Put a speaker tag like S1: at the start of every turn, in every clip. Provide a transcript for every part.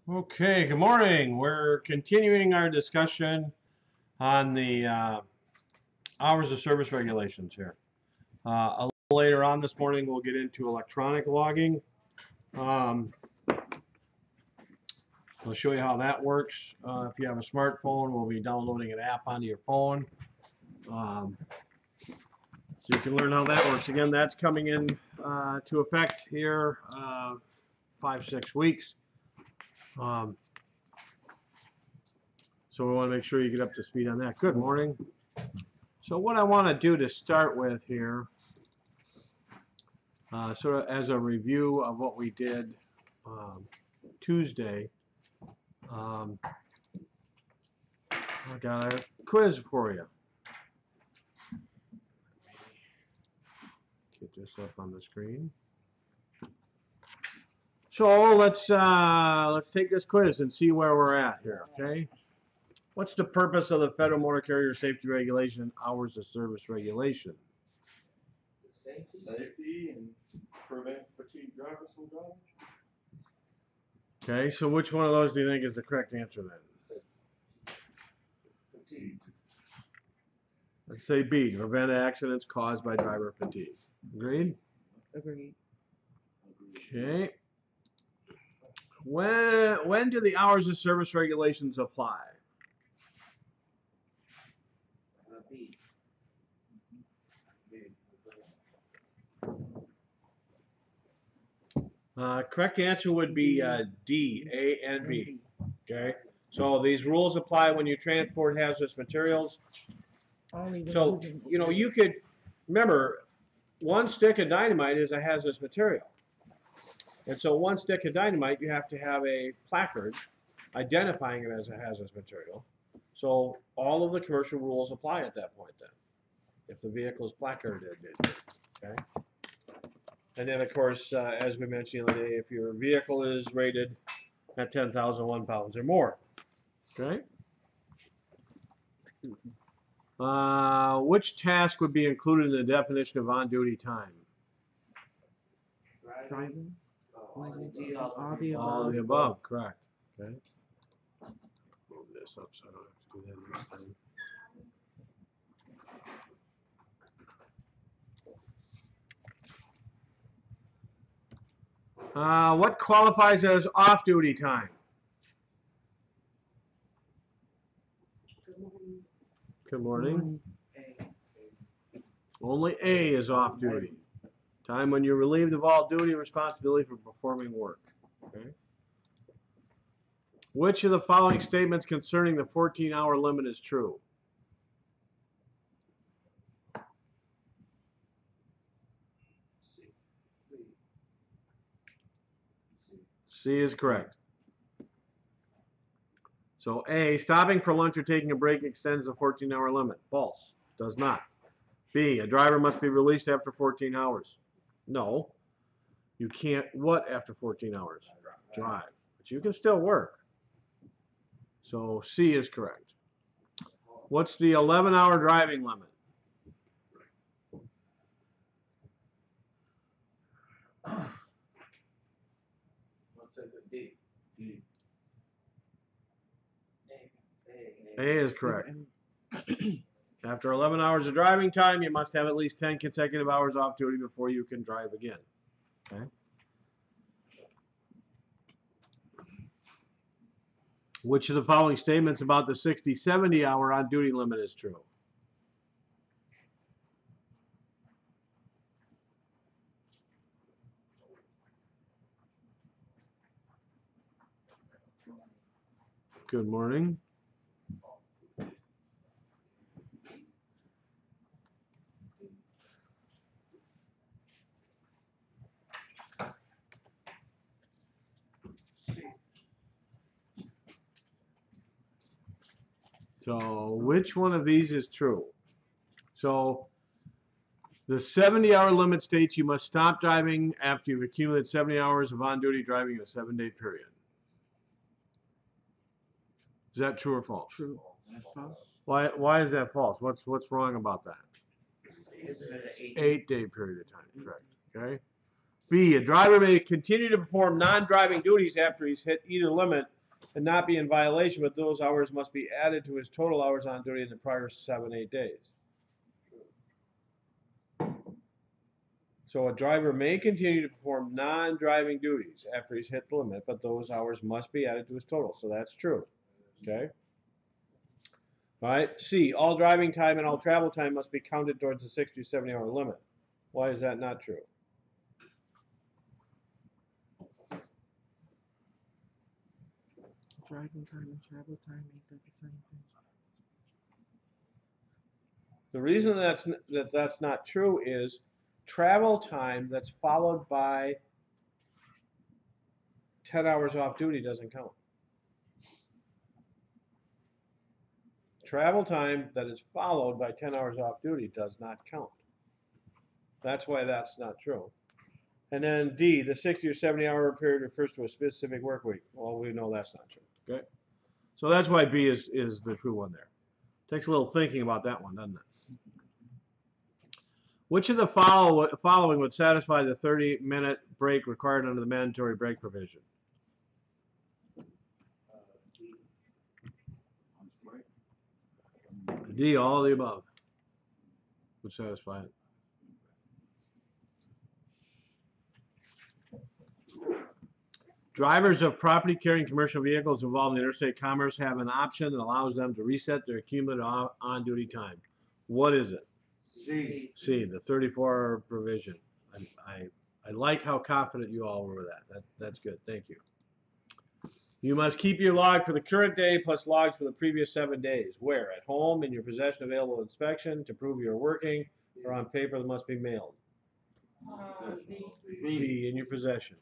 S1: Okay, good morning. We're continuing our discussion on the hours of service regulations here. A little later on this morning, we'll get into electronic logging. I'll show you how that works. If you have a smartphone, we'll be downloading an app onto your phone. So you can learn how that works. Again, that's coming in to effect here 5-6 weeks. So we want to make sure you get up to speed on that. Good morning. So what I want to do to start with here, sort of as a review of what we did Tuesday, I got a quiz for you. Get this up on the screen. So let's take this quiz and see where we're at here, okay? What's the purpose of the Federal Motor Carrier Safety Regulation and Hours of Service Regulation?
S2: Safety and prevent fatigued drivers from driving.
S1: Okay, so which one of those do you think is the correct answer then?
S2: Fatigue.
S1: Let's say B, to prevent accidents caused by driver fatigue. Agreed?
S3: Agreed.
S1: Okay. When do the hours of service regulations apply?
S2: B.
S1: Correct answer would be D, A and B. Okay. So these rules apply when you transport hazardous materials. So, you know, you could, remember, one stick of dynamite is a hazardous material. And so one stick of dynamite, you have to have a placard identifying it as a hazardous material. So all of the commercial rules apply at that point then, if the vehicle is placarded, okay? And then, of course, as we mentioned the other day, if your vehicle is rated at 10,001 pounds or more, okay? Which task would be included in the definition of on-duty time?
S3: Driving.
S1: All the above, correct. Okay. Move this up so I don't have to do that next time. What qualifies as off-duty time? Good morning. Only A is off-duty. Time when you're relieved of all duty and responsibility for performing work. Okay. Which of the following statements concerning the 14-hour limit is true? C is correct. So A, stopping for lunch or taking a break extends the 14-hour limit. False. Does not. B, a driver must be released after 14 hours. No. You can't what after 14 hours? Drive. But you can still work. So C is correct. What's the 11-hour driving limit?
S2: D.
S1: A is correct. After 11 hours of driving time, you must have at least 10 consecutive hours off duty before you can drive again. Okay. Which of the following statements about the 60-70 hour on-duty limit is true? Good morning. So which one of these is true? So the 70-hour limit states you must stop driving after you've accumulated 70 hours of on-duty driving in a 7-day period. Is that true or false?
S3: True. False.
S1: Why is that false? What's wrong about that? 8-day period of time, correct. Okay. B, a driver may continue to perform non-driving duties after he's hit either limit and not be in violation, but those hours must be added to his total hours on duty in the prior 7-8 days. So a driver may continue to perform non-driving duties after he's hit the limit, but those hours must be added to his total. So that's true. Okay. All right. C, all driving time and all travel time must be counted towards the 60 to 70 hour limit. Why is that not true?
S3: Driving time and travel time ain't that the same thing?
S1: The reason that's not true is travel time that's followed by 10 hours off duty doesn't count. Travel time that is followed by 10 hours off duty does not count. That's why that's not true. And then D, the 60 or 70 hour period refers to a specific work week. Well, we know that's not true. Okay. So that's why B is the true one there. Takes a little thinking about that one, doesn't it? Which of the following would satisfy the 30-minute break required under the mandatory break provision? D, all of the above would satisfy it. Drivers of property carrying commercial vehicles involved in interstate commerce have an option that allows them to reset their cumulative on-duty time. What is it?
S2: C.
S1: C, the 34-hour provision. I like how confident you all were with that. That's good. Thank you. You must keep your log for the current day plus logs for the previous 7 days. Where? At home, in your possession, available inspection, to prove you're working, or on paper that must be mailed? B, in your possession.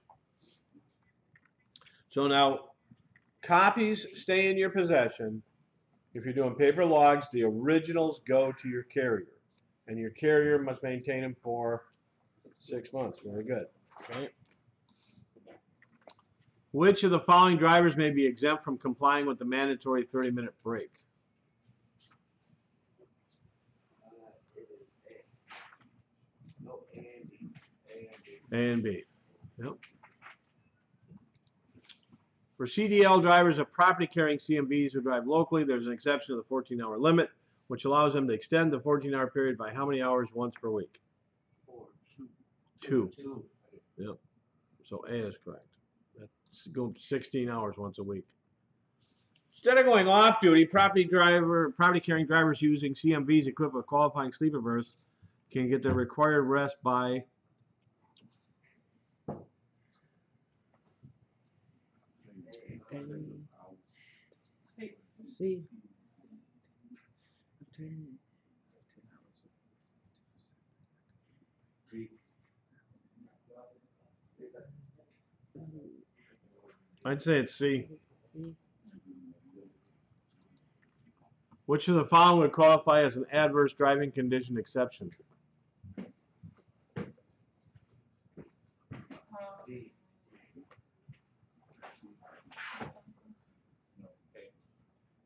S1: So now, copies stay in your possession. If you're doing paper logs, the originals go to your carrier. And your carrier must maintain them for 6 months. Very good. Okay. Which of the following drivers may be exempt from complying with the mandatory 30-minute break?
S2: It is A. No, A and B.
S1: A and B. Yep. For CDL drivers of property carrying CMVs who drive locally, there's an exception to the 14-hour limit, which allows them to extend the 14-hour period by how many hours once per week?
S2: 4.
S1: 2.
S2: 2.
S1: Yep. So A is correct. That's go 16 hours once a week. Instead of going off duty, property carrying drivers using CMVs equipped with qualifying sleeper berths can get their required rest by
S3: C. Obtain 10 hours.
S1: I'd say it's C.
S3: C.
S1: Which of the following would qualify as an adverse driving condition exception?
S2: D.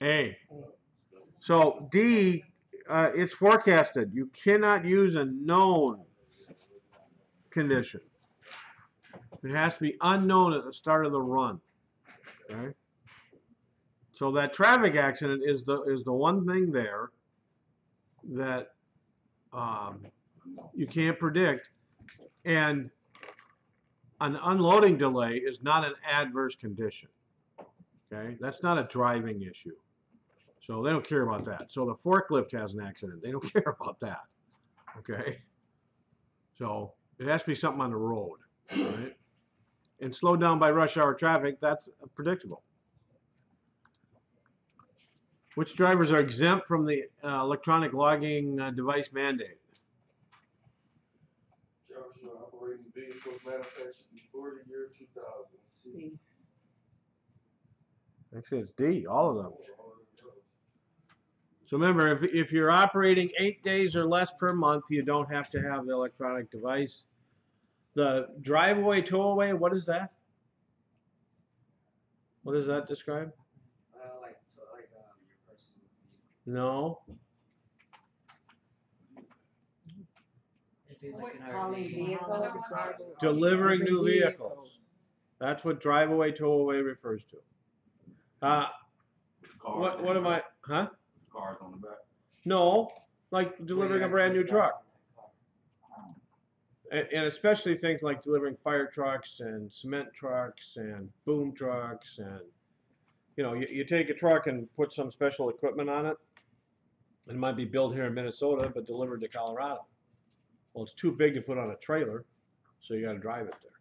S1: A. So D, it's forecasted. You cannot use a known condition. It has to be unknown at the start of the run. Okay. So that traffic accident is the one thing there that you can't predict, and an unloading delay is not an adverse condition. Okay, that's not a driving issue. So they don't care about that. So the forklift has an accident. They don't care about that. Okay. So it has to be something on the road. Right? And slowed down by rush hour traffic, that's predictable. Which drivers are exempt from the electronic logging device mandate?
S2: Drivers who are operating vehicles manufactured before the year 2000.
S3: C.
S1: Actually, it's D, all of them. So remember, if you're operating 8 days or less per month, you don't have to have the electronic device. The drive-away, tow-away, what is that? What does that describe?
S4: Like your personal vehicle.
S1: No.
S4: It'd be like an
S5: Hauling
S4: RV.
S5: vehicles.
S1: Delivering new vehicles. That's what drive-away, tow-away refers to. Uh,
S5: Cars
S1: what am I? Huh?
S5: Cars on the back.
S1: No, like delivering a brand new truck. And especially things like delivering fire trucks and cement trucks and boom trucks and you take a truck and put some special equipment on it. It might be built here in Minnesota but delivered to Colorado. Well, it's too big to put on a trailer, so you got to drive it there.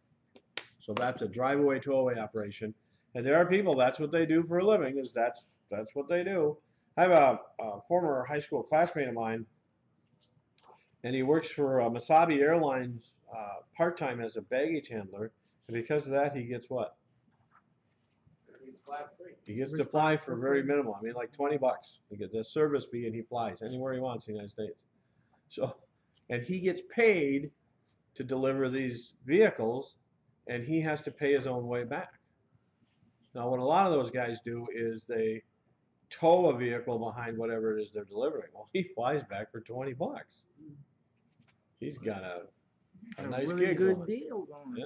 S1: So that's a drive-away tow-away operation. And there are people, that's what they do for a living, is that's what they do. I have a former high school classmate of mine, and he works for Masabi Airlines part-time as a baggage handler. And because of that, he gets what? He gets to fly for very minimal. I mean, like $20. He gets a service fee, and he flies anywhere he wants in the United States. So, and he gets paid to deliver these vehicles, and he has to pay his own way back. Now, what a lot of those guys do is they tow a vehicle behind whatever it is they're delivering. Well, he flies back for $20. He's got a nice
S3: really
S1: gig
S3: good
S1: going.
S3: deal going.
S1: Yeah.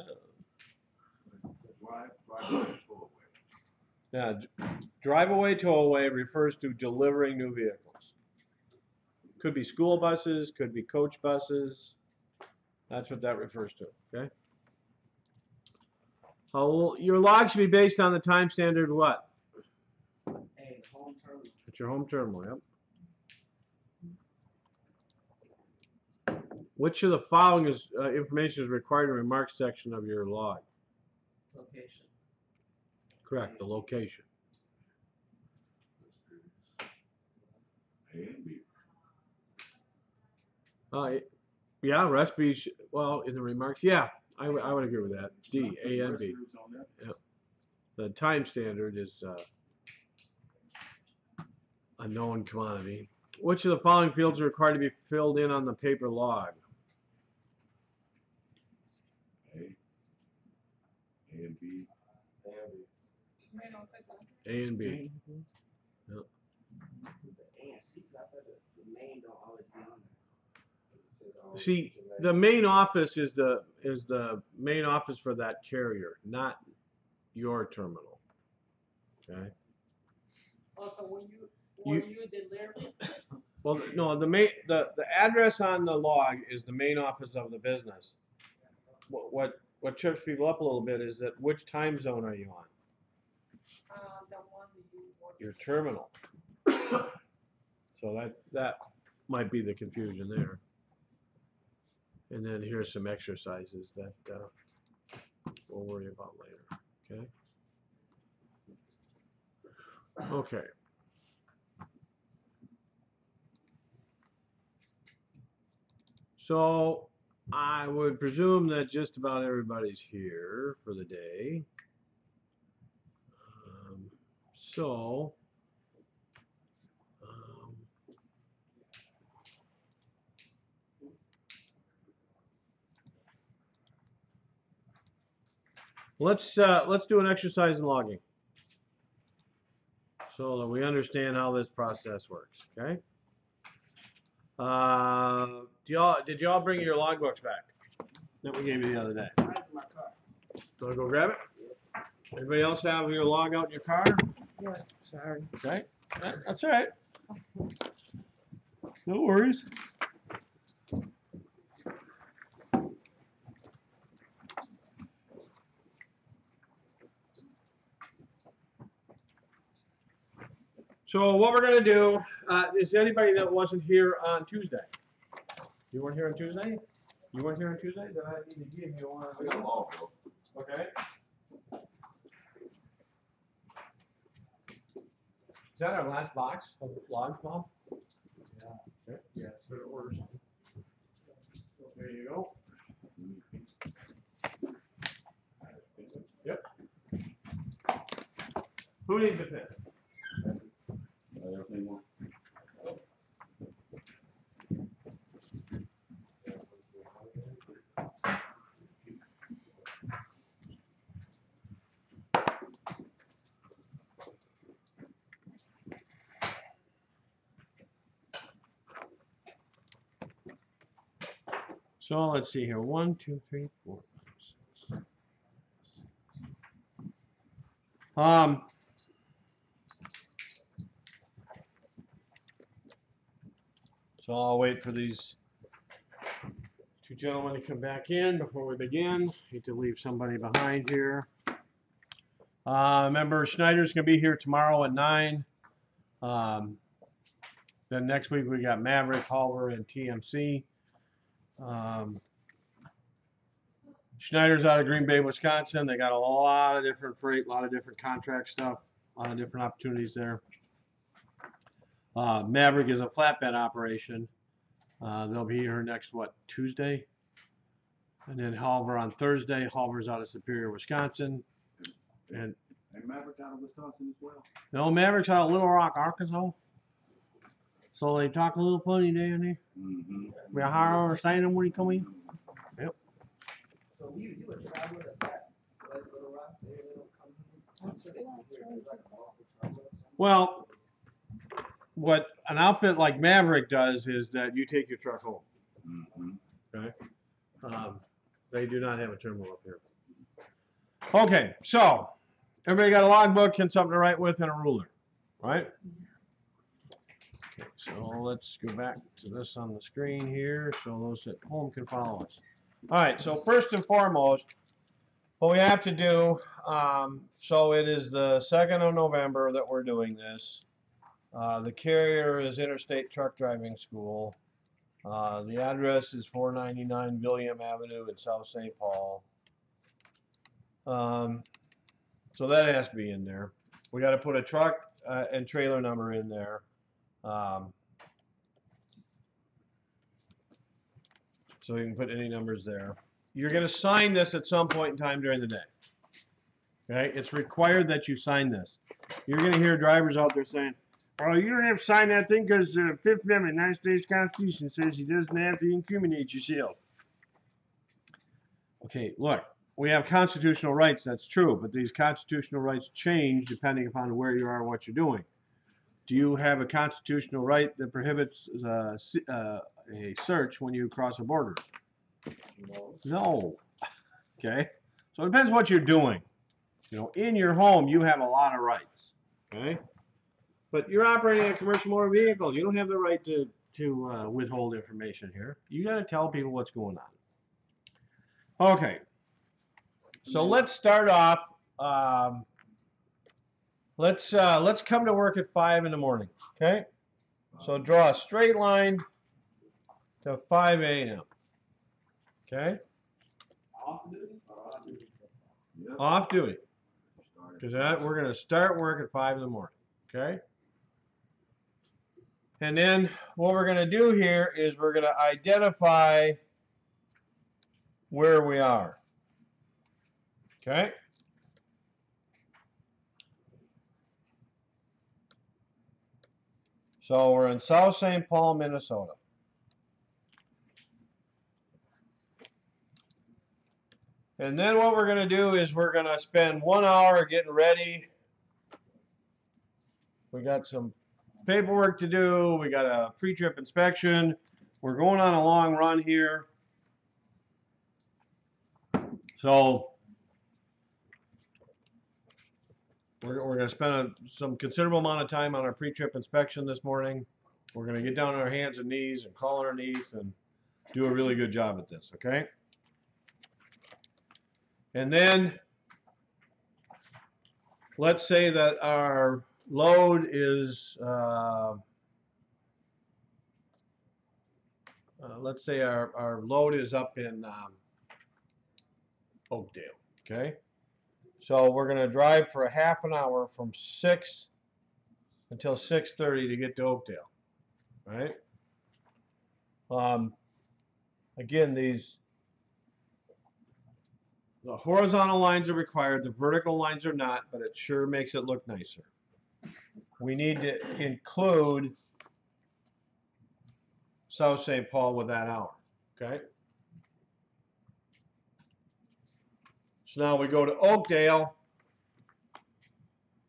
S5: Drive
S1: Drive-away tow-away refers to delivering new vehicles. Could be school buses, could be coach buses. That's what that refers to, okay? Your log should be based on the time standard what?
S4: Hey, home terminal.
S1: It's your home terminal, yep. Which of the following information is required in the remarks section of your log?
S4: Location.
S1: Correct, the location.
S5: A and B.
S1: Yeah, recipe, well, in the remarks, yeah, I would agree with that. D, A and B. Yep. The time standard is a known commodity. Which of the following fields are required to be filled in on the paper log?
S5: A and B.
S1: A and B. Yep.
S2: A and C, I thought the main don't always be on there.
S1: See, the main office is the main office for that carrier, not your terminal. Okay.
S6: Also, when
S1: You-
S6: you deliver,
S1: Well, no, the address on the log is the main office of the business. What trips people up a little bit is that which time zone are you on?
S6: the one that you want.
S1: Your terminal. So that might be the confusion there. And then here's some exercises that we'll worry about later. Okay. Okay. So I would presume that just about everybody's here for the day. So let's do an exercise in logging so that we understand how this process works. Okay. Did y'all bring your logbooks back that we gave you the other day?
S2: Mine's in my car.
S1: Want to go grab it? Anybody else have your log out in your car?
S3: Yeah, sorry.
S1: Okay. That's all right. No worries. So what we're gonna do is anybody that wasn't here on Tuesday. You weren't here on Tuesday? You weren't here on Tuesday? Then I need to give you one.
S5: I got a log, bro.
S1: Okay. Is that our last box of logs, Bob? Yeah. Okay. Yeah, it's good orders. There you go. Yep. Who needs a pen?
S5: Everything wrong.
S1: So let's see here. 1, 2, 3, 4, 5, 6. So I'll wait for these two gentlemen to come back in before we begin. Hate to leave somebody behind here. Remember, Schneider's gonna be here tomorrow at 9. Then next week we got Maverick, Halver, and TMC. Schneider's out of Green Bay, Wisconsin. They got a lot of different freight, a lot of different contract stuff, a lot of different opportunities there. Maverick is a flatbed operation. They'll be here next, Tuesday? And then Halver on Thursday. Halver's out of Superior, Wisconsin. And
S5: Maverick out of Wisconsin as well.
S1: no, Maverick's out of Little Rock, Arkansas. So they talk a little funny down there.
S5: Mm-hmm.
S1: We hard to understand them when you come in.
S2: So you would travel to that West Little Rock, they don't come here. I'm sure they come here, they like walk or travel or something.
S1: Well, what an outfit like Maverick does is that you take your truck home.
S5: Mm-hmm.
S1: Okay. They do not have a terminal up here. Okay, so everybody got a logbook and something to write with and a ruler, right? Okay, so let's go back to this on the screen here so those at home can follow us. All right, so first and foremost, what we have to do, so it is the 2nd of November that we're doing this. The carrier is Interstate Truck Driving School. The address is 499 William Avenue in South St. Paul. So that has to be in there. We got to put a truck and trailer number in there. So you can put any numbers there. You're going to sign this at some point in time during the day. Okay? It's required that you sign this. You're going to hear drivers out there saying, "Oh, you don't have to sign that thing because the Fifth Amendment of the United States Constitution says you doesn't have to incriminate yourself." Okay, look, we have constitutional rights, that's true, but these constitutional rights change depending upon where you are and what you're doing. Do you have a constitutional right that prohibits a search when you cross a border? No. Okay, so it depends what you're doing. You know, in your home, you have a lot of rights. Okay. But you're operating a commercial motor vehicle. You don't have the right to withhold information here. You got to tell people what's going on. Okay. So let's start off. Let's come to work at 5 in the morning. Okay. So draw a straight line to 5 a.m. Okay.
S2: Off duty or on duty?
S5: Yep.
S1: Off duty.
S5: Started.
S1: Because we're going to start work at 5 in the morning. Okay. And then what we're going to do here is we're going to identify where we are. Okay? So we're in South St. Paul, Minnesota. And then what we're going to do is we're going to spend 1 hour getting ready. We got some paperwork to do. We got a pre-trip inspection. We're going on a long run here. So we're going to spend some considerable amount of time on our pre-trip inspection this morning. We're going to get down on our hands and knees and crawl underneath and do a really good job at this, okay? And then let's say that our load is, let's say our load is up in Oakdale, okay? So we're going to drive for a half an hour from 6 until 6:30 to get to Oakdale, right? Again, the horizontal lines are required, the vertical lines are not, but it sure makes it look nicer. We need to include South St. Paul with that hour, okay? So now we go to Oakdale,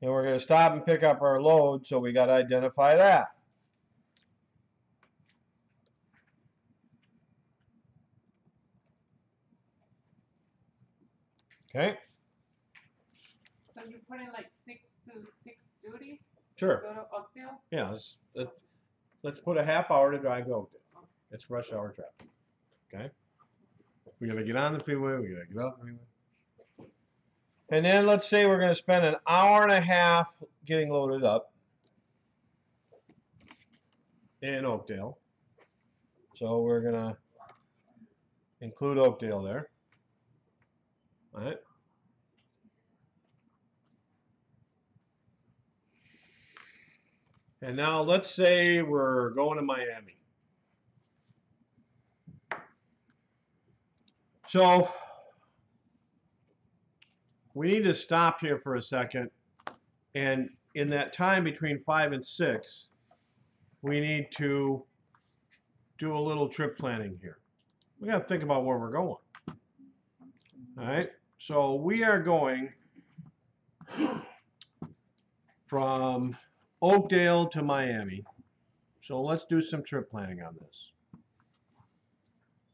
S1: and we're going to stop and pick up our load, so we got to identify that. Okay?
S6: So you put in like 6 to 6 duty?
S1: Sure.
S6: Go to Oakdale?
S1: Yeah, let's put a half hour to drive to Oakdale. It's rush hour traffic. Okay? We gotta get on the freeway, we gotta get off the freeway. And then let's say we're gonna spend an hour and a half getting loaded up in Oakdale. So we're gonna include Oakdale there. All right. And now let's say we're going to Miami. So we need to stop here for a second. And in that time between 5 and 6, we need to do a little trip planning here. We got to think about where we're going. All right. So we are going from Oakdale to Miami. So let's do some trip planning on this.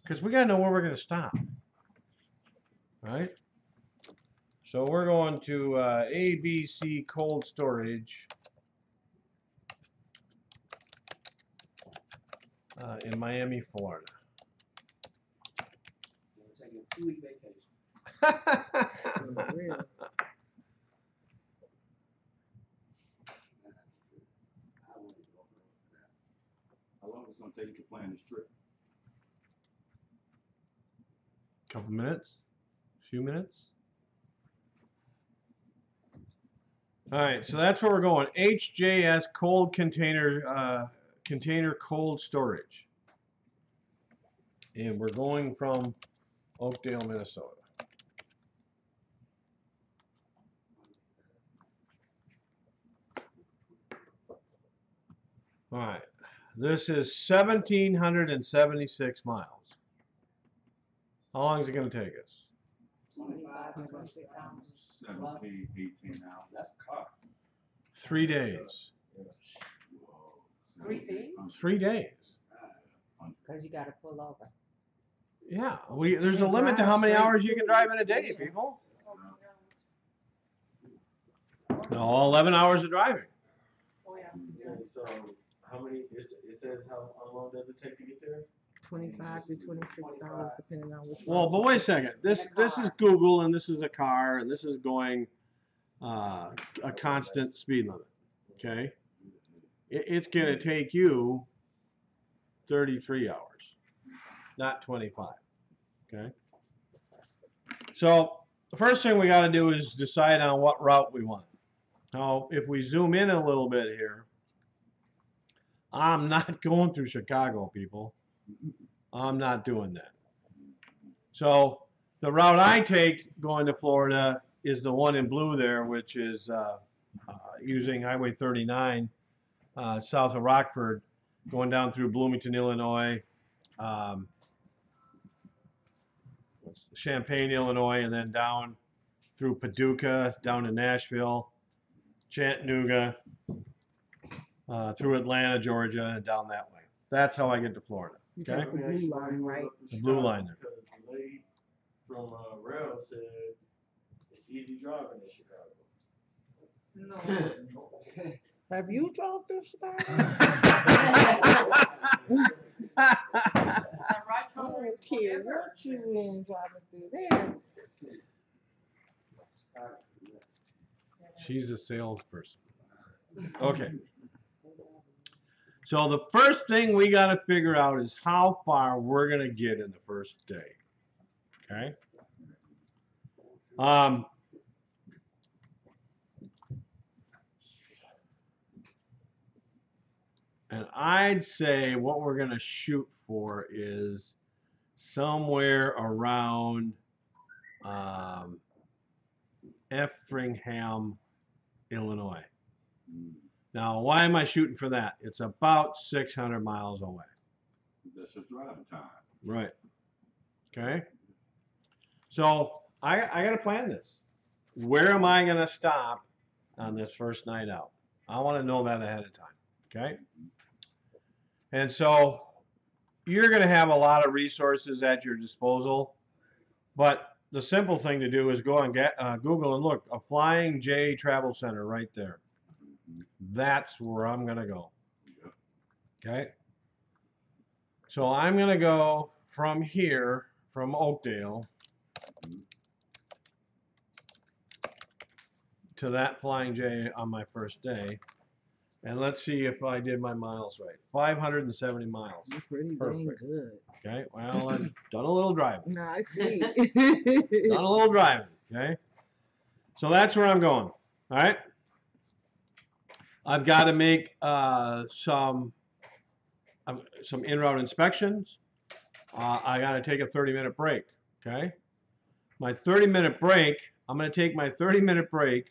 S1: Because we got to know where we're going to stop. All right. So we're going to ABC Cold Storage in Miami, Florida.
S4: We're taking a 2-week vacation.
S3: For real.
S4: I wouldn't go for that.
S5: How long is it gonna take you to plan this trip?
S1: Couple minutes, few minutes. All right, so that's where we're going. HJS Cold Container Container Cold Storage, and we're going from Oakdale, Minnesota. All right, this is 1,776 miles. How long is it going to take us?
S4: 25 to 26 hours.
S5: 17, 18 hours.
S4: That's a car.
S1: 3 days.
S5: Whoa.
S6: 3 days?
S1: 3 days.
S7: Because you got to pull over.
S1: Yeah, there's a limit to how many hours you can drive in a day, people. No, 11 hours of driving.
S6: Oh, yeah.
S2: And so, how many, it says how long does it take to get there?
S3: 25 to 26 hours, depending on which
S1: Well,
S3: one.
S1: but wait a second. This is Google, and this is a car, and this is going a constant speed limit. Okay, it's going to take you 33 hours, not 25. Okay. So the first thing we got to do is decide on what route we want. Now, if we zoom in a little bit here, I'm not going through Chicago, people. I'm not doing that. So the route I take going to Florida is the one in blue there, which is using Highway 39 south of Rockford, going down through Bloomington, Illinois, Champaign, Illinois, and then down through Paducah, down to Nashville, Chattanooga, through Atlanta, Georgia, and down that way. That's how I get to Florida.
S3: You
S1: Okay.
S3: take the blue line, right?
S1: The blue line there.
S2: Because the lady from Rail said it's easy driving in Chicago.
S6: No.
S3: Have you drove through Chicago?
S6: The right
S3: I
S6: turn
S3: don't
S6: is
S3: care
S6: forever.
S3: what you in driving through there.
S1: She's a salesperson. Okay. So the first thing we got to figure out is how far we're going to get in the first day. Okay. And I'd say what we're going to shoot for is somewhere around Effingham, Illinois. Now, why am I shooting for that? It's about 600 miles away.
S5: That's your driving time.
S1: Right. Okay. So I got to plan this. Where am I going to stop on this first night out? I want to know that ahead of time. Okay. And so you're going to have a lot of resources at your disposal, but the simple thing to do is go and get Google and look, a Flying J Travel Center right there. That's where I'm going to go. Okay. So I'm going to go from here, from Oakdale, to that Flying J on my first day. And let's see if I did my miles right. 570 miles.
S3: You're pretty dang
S1: Perfect.
S3: good.
S1: Okay. Well, I've done a little driving.
S3: Nah, I see.
S1: Done a little driving. Okay. So that's where I'm going. All right. I've got to make some in-route inspections. I got to take a 30-minute break. Okay. My 30-minute break, I'm going to take my 30-minute break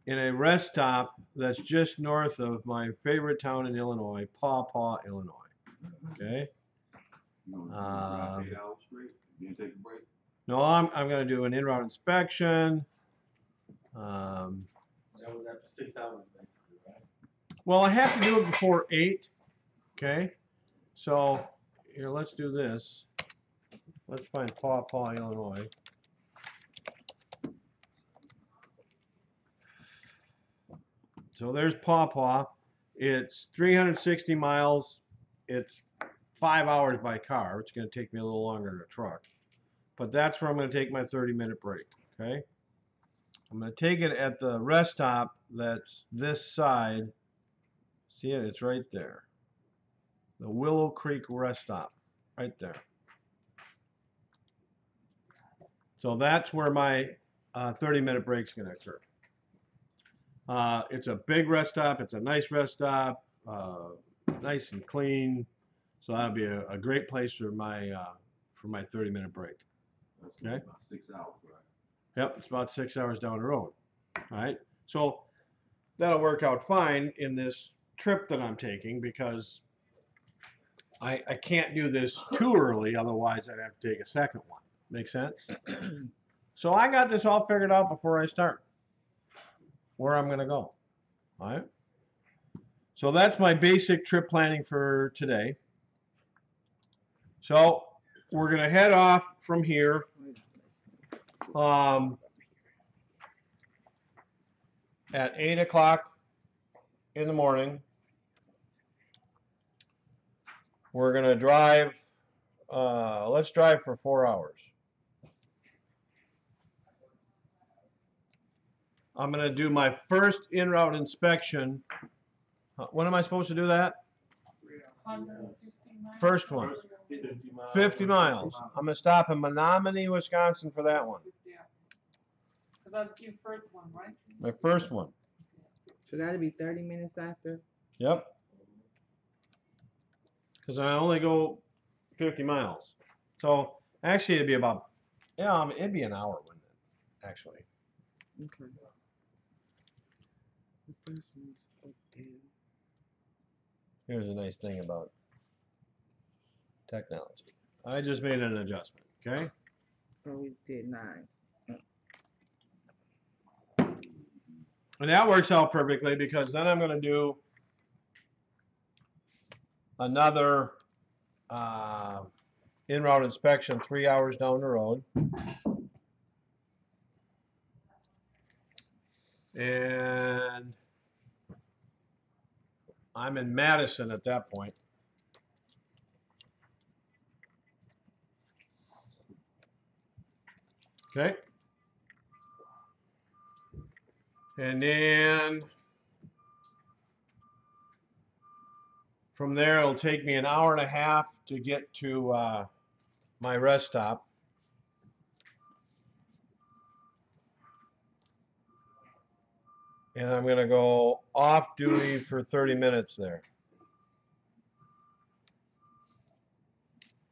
S1: in a rest stop that's just north of my favorite town in Illinois, Paw Paw, Illinois. Okay.
S5: You gonna drive 8 hours straight, then take a break?
S1: No, I'm going to do an in-route inspection.
S2: That was after 6 hours, basically, right?
S1: Well, I have to do it before 8. Okay. So here, let's do this. Let's find Paw Paw, Illinois. So there's Paw Paw. It's 360 miles. It's 5 hours by car. It's going to take me a little longer in a truck. But that's where I'm going to take my 30-minute break. Okay. I'm going to take it at the rest stop that's this side. See it? It's right there. The Willow Creek rest stop. Right there. So that's where my 30-minute break is going to occur. It's a big rest stop. It's a nice rest stop. Nice and clean. So that'll be a great place for my 30-minute break.
S5: That's
S1: Okay.
S5: about 6 hours, right?
S1: Yep, it's about 6 hours down the road. All right. So that'll work out fine in this trip that I'm taking because I can't do this too early, otherwise I'd have to take a second one. Make sense? So I got this all figured out before I start. Where I'm going to go. All right. So that's my basic trip planning for today. So we're going to head off from here. At 8 o'clock in the morning. We're going to drive. Let's drive for 4 hours. I'm going to do my first en-route inspection. When am I supposed to do that?
S6: 150 miles.
S1: First one. 50 miles. I'm going to stop in Menominee, Wisconsin for that one.
S6: Yeah. So that's your first one, right?
S1: My first one.
S3: So that'll be 30 minutes after.
S1: Yep. Because I only go 50 miles. So actually it'd be about, it'd be an hour, wouldn't it? Actually.
S3: Okay. The first one's okay.
S1: Here's a nice thing about technology. I just made an adjustment, okay?
S3: So we did 9.
S1: And that works out perfectly because then I'm going to do another in-route inspection 3 hours down the road. And I'm in Madison at that point. Okay. And then from there, it'll take me an hour and a half to get to my rest stop. And I'm going to go off duty for 30 minutes there.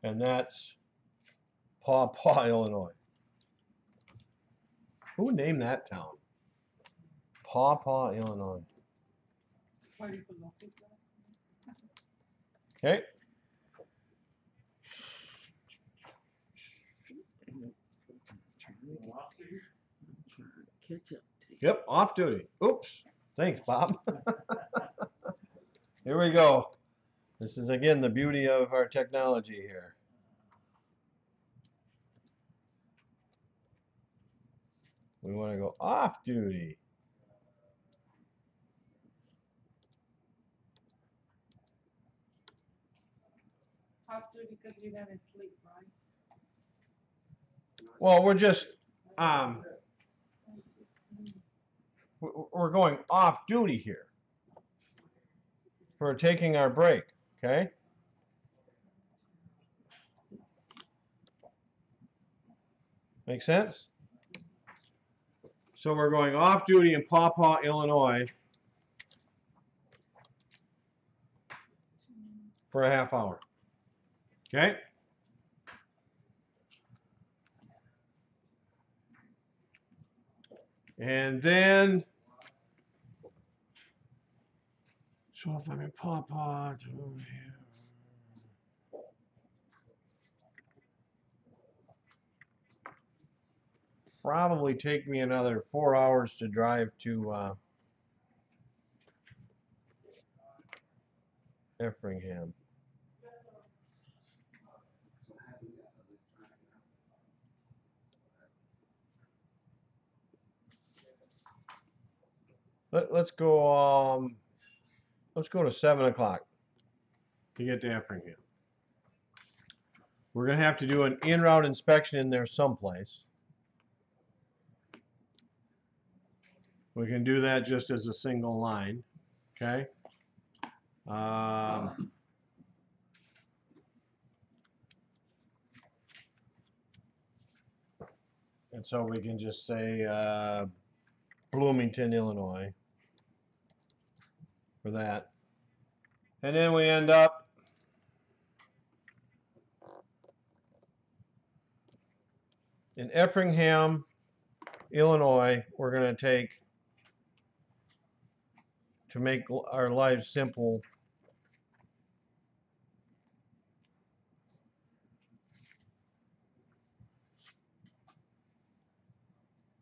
S1: And that's Paw Paw, Illinois. Who named that town? Paw Paw, Illinois.
S6: Where do you put local?
S1: Okay.
S3: Trying to catch up to you.
S1: Yep, off duty. Oops. Thanks, Bob. Here we go. This is again the beauty of our technology here. We want to go off duty.
S6: have to because you're gonna sleep, right?
S1: Well, we're just, we're going off duty here. We're taking our break, okay? Make sense? So we're going off duty in Paw Paw, Illinois for a half hour. Okay? And then, so if I'm in Paw Paw, it's over here. Probably take me another 4 hours to drive to Effingham.
S4: So how do we got electronic
S1: Let's go to 7 o'clock to get to Effingham. We're gonna have to do an in-route inspection in there someplace. We can do that just as a single line, okay? And so we can just say Bloomington, Illinois for that. And then we end up in Effingham, Illinois. We're going to take, to make our lives simple,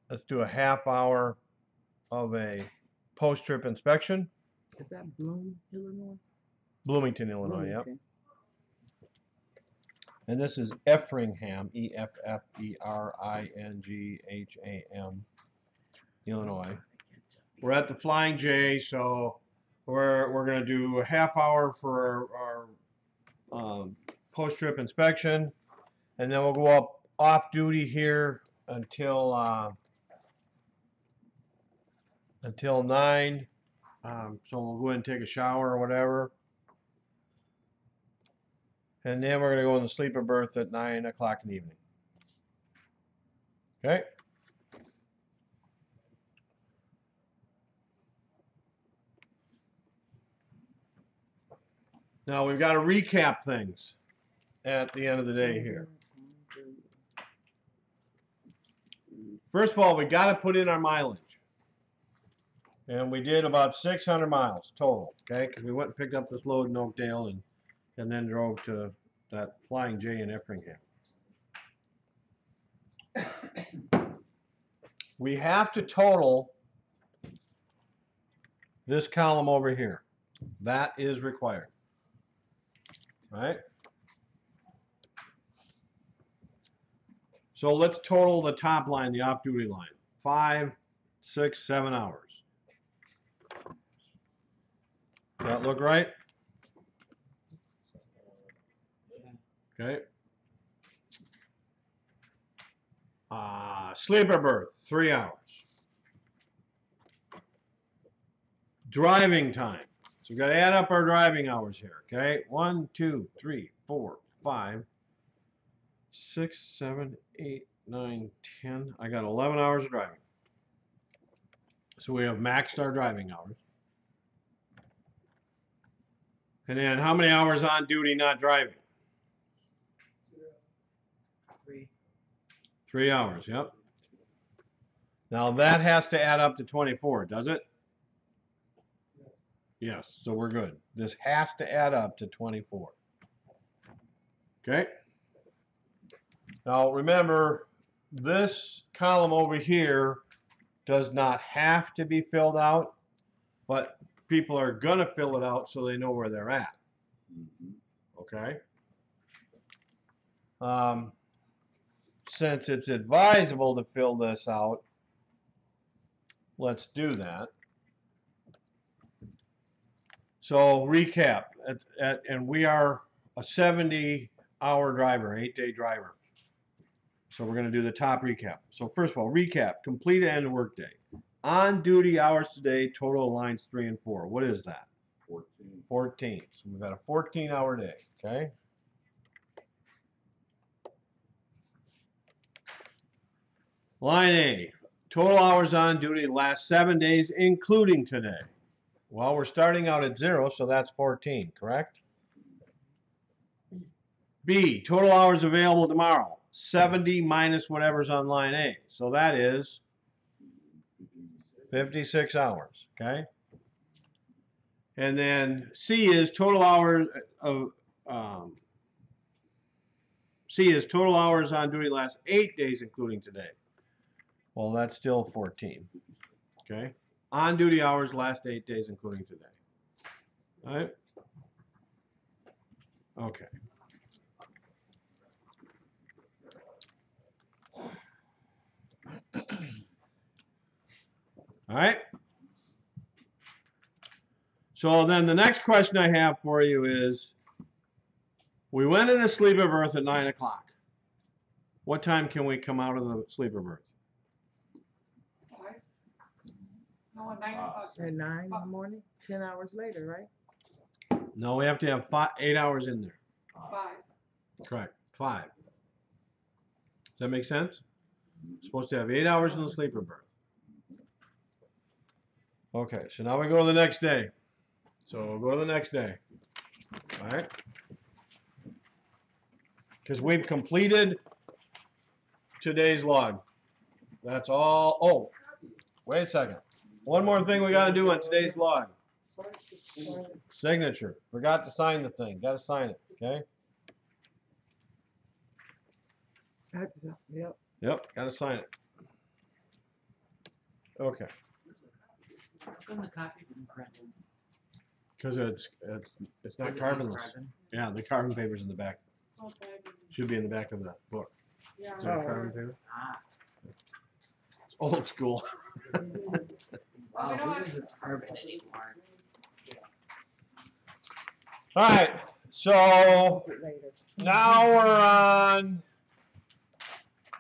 S1: let's do a half hour of a post-trip inspection.
S3: Is that Bloom, Illinois?
S1: Bloomington, Illinois, yep.
S3: Bloomington.
S1: And this is Effingham, Effringham, Illinois. We're at the Flying J, so we're going to do a half hour for our post-trip inspection, and then we'll go up off duty here until 9. So we'll go ahead and take a shower or whatever. And then we're going to go in the sleeper berth at 9 o'clock in the evening. Okay? Now we've got to recap things at the end of the day here. First of all, we got to put in our mileage. And we did about 600 miles total, okay? Because we went and picked up this load in Oakdale and then drove to that Flying J in Effingham. We have to total this column over here. That is required. All right? So let's total the top line, the off-duty line. 5, 6, 7 hours. Does that look right? Okay. Sleeper berth, 3 hours. Driving time. So we've got to add up our driving hours here, okay? 1, 2, 3, 4, 5, 6, 7, 8, 9, 10. I got 11 hours of driving. So we have maxed our driving hours. And then how many hours on duty not driving? 3 hours, yep. Now that has to add up to 24, does it? Yes, so we're good. This has to add up to 24. Okay? Now remember, this column over here does not have to be filled out, but people are going to fill it out so they know where they're at. Okay? Since it's advisable to fill this out, let's do that. So recap, and we are a 70-hour driver, 8-day driver. So we're going to do the top recap. So first of all, recap, complete end workday. On duty hours today, total lines 3 and 4. What is that?
S5: 14.
S1: 14. So we've got a 14-hour day, okay? Line A, total hours on duty last 7 days, including today. Well, we're starting out at 0, so that's 14, correct? B, total hours available tomorrow, 70 minus whatever's on line A. So that is 56 hours, okay? And then C is total hours of, C is total hours on duty last 8 days, including today. Well, that's still 14, okay? On duty hours last 8 days, including today. All right? Okay. All right. So then the next question I have for you is, we went in a sleeper berth at 9 o'clock. What time can we come out of the sleeper berth?
S6: 5? No, 9 o'clock.
S3: At 9 in the morning, 10 hours later, right?
S1: No, we have to have 8 hours in there.
S6: 5.
S1: Correct. 5. Does that make sense? Supposed to have 8 hours in the sleeper berth. Okay, so now we go to the next day. So we'll go to the next day. All right? Because we've completed today's log. That's all. Oh, wait a second. One more thing we got to do on today's log. Signature. Forgot to sign the thing. Got to sign it, okay?
S3: Yep.
S1: Yep, got to sign it. Okay.
S3: From the copy from printed.
S1: Because it's not carbonless. Yeah, the carbon paper's in the back.
S6: Okay.
S1: Should be in the back of the book.
S6: Yeah.
S1: Is there carbon paper?
S3: Ah.
S1: It's old school.
S3: Wow, who uses carbon anymore?
S1: All right, so now we're on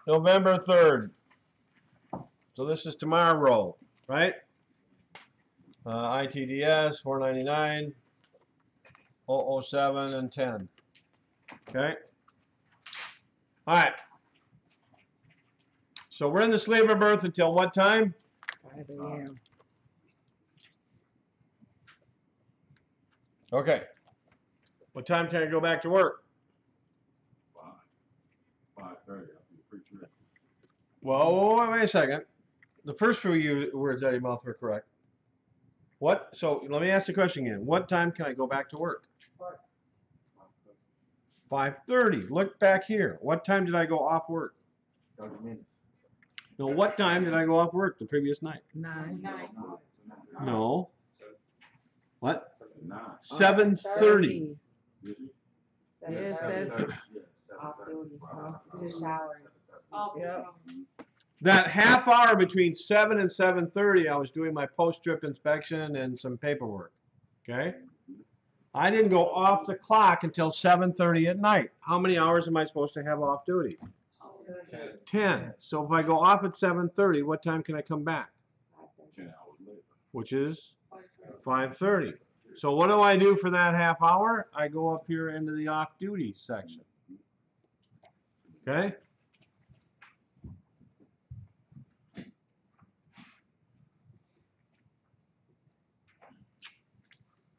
S1: November 3rd. So this is tomorrow, right? ITDS 499, 007, and 10. Okay? All right. So we're in the sleeper berth until what time?
S3: 5 a.m.
S1: Okay. What time can I go back to work?
S5: 5:30. I'll be pretty sure.
S1: Well, wait a second. The first few words out of your mouth were correct. What? So let me ask the question again. What time can I go back to work? 5:30. Look back here. What time did I go off work?
S5: 30 minutes.
S1: No, what time did I go off work the previous night?
S3: 9.
S6: 9.
S1: No. What?
S5: 9.
S1: 7:30.
S5: Did you?
S3: Yeah, it says
S7: Off duty, just showering.
S6: Oh,
S3: Yep.
S1: That half hour between 7 and 7:30, I was doing my post-trip inspection and some paperwork. Okay? I didn't go off the clock until 7:30 at night. How many hours am I supposed to have off duty? 10. So if I go off at 7:30, what time can I come back?
S5: 10 hours later.
S1: Which is 5:30. So what do I do for that half hour? I go up here into the off-duty section. Okay?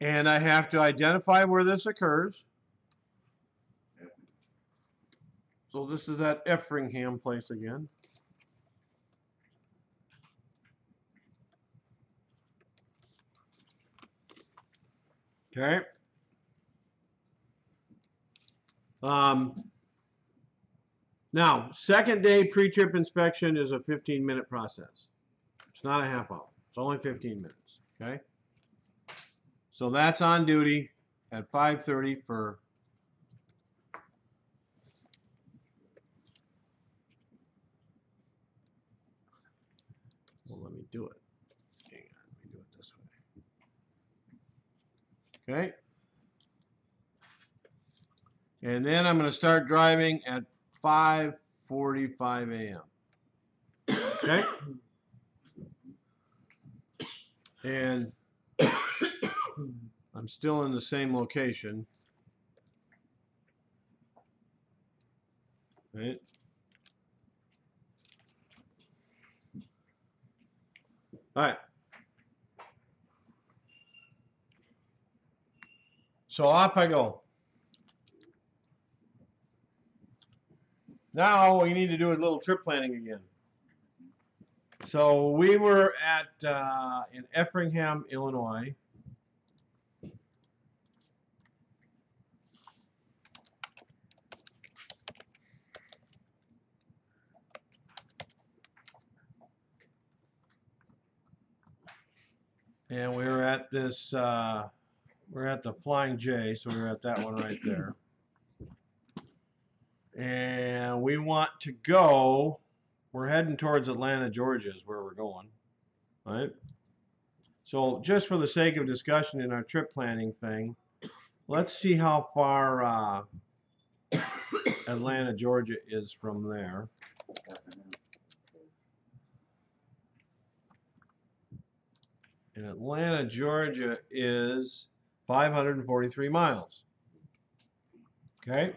S1: And I have to identify where this occurs. So this is at Effingham Place again. Okay. Now, second day pre-trip inspection is a 15-minute process. It's not a half hour. It's only 15 minutes. Okay. So that's on duty at 5:30 for well, let me do it. Hang on, let me do it this way. Okay. And then I'm going to start driving at 5:45 a.m. Okay? And I'm still in the same location. Right? All right. So off I go. Now we need to do a little trip planning again. So we were at in Effingham, Illinois. And we were at this, we're at the Flying J, so we were at that one right there. And we want to go, we're heading towards Atlanta, Georgia is where we're going, right? So just for the sake of discussion in our trip planning thing, let's see how far Atlanta, Georgia is from there. And Atlanta, Georgia is 543 miles. Okay?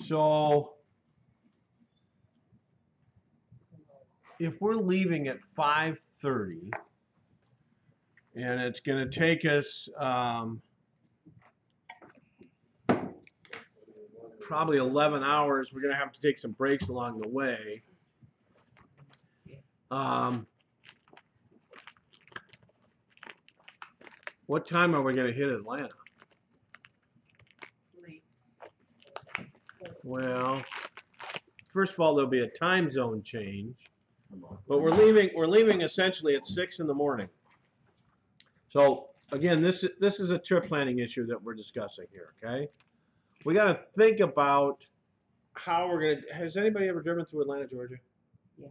S1: So if we're leaving at 5:30 and it's going to take us probably 11 hours, we're going to have to take some breaks along the way. What time are we going to hit Atlanta?
S7: Late.
S1: Well, first of all, there'll be a time zone change, but we're leaving essentially at 6 in the morning. So again, this is a trip planning issue that we're discussing here. Okay, we got to think about how we're gonna. Has anybody ever driven through Atlanta, Georgia?
S7: Yeah.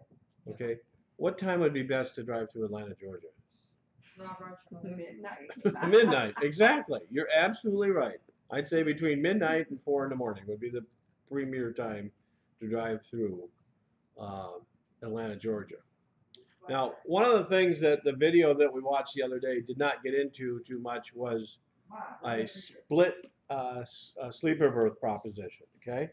S1: Okay, what time would be best to drive through Atlanta, Georgia?
S7: Not rush hour.
S6: Midnight.
S1: Midnight, exactly. You're absolutely right. I'd say between midnight and 4 in the morning would be the premier time to drive through Atlanta, Georgia. Now, one of the things that the video that we watched the other day did not get into too much was a split sleeper berth proposition. Okay.